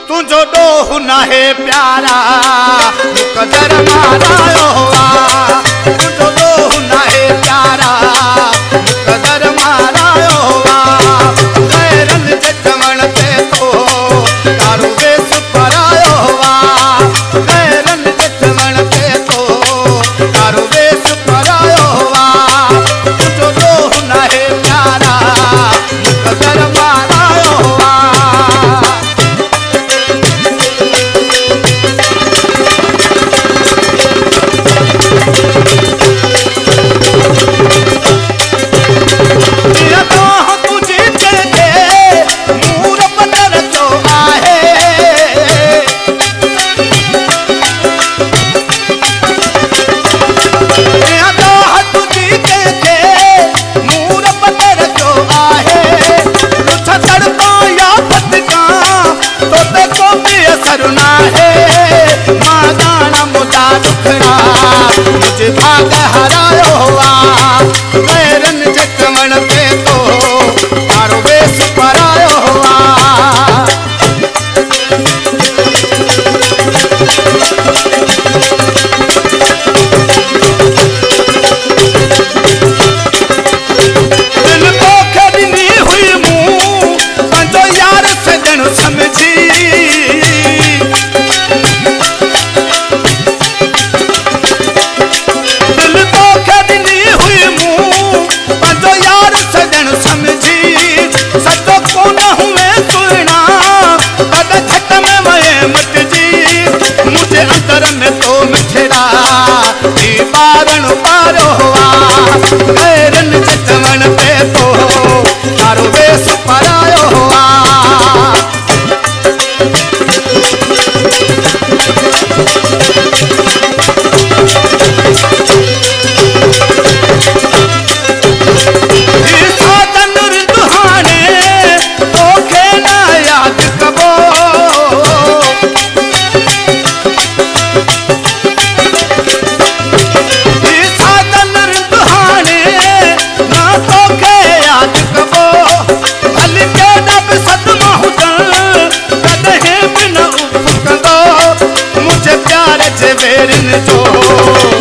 तुझो डोह नाहे प्यारा मुकदर मारायो हुआ तुझो डोह नाहे प्यारा मुकदर मारायो हुआ गैरन जे चवण ते तो तारो वेस परायो हुआ गैरन जे चवण ते तो तारो वेस परायो हुआ तुझो डोह नाहे प्यारा मुकदर मारायो हुआ मुझे भाग हरायो हुआ गैरन जे चवण ते तो तारो वेस परायो हुआ दिल तोखे ॾिनी हुई मूं पंहिंजो यार सजण समझी बारण पारो हुआ गैरन जे चवण ते तो तारो वेस परायो हुआ साजन रुहाने तोखे ना याद कबो जो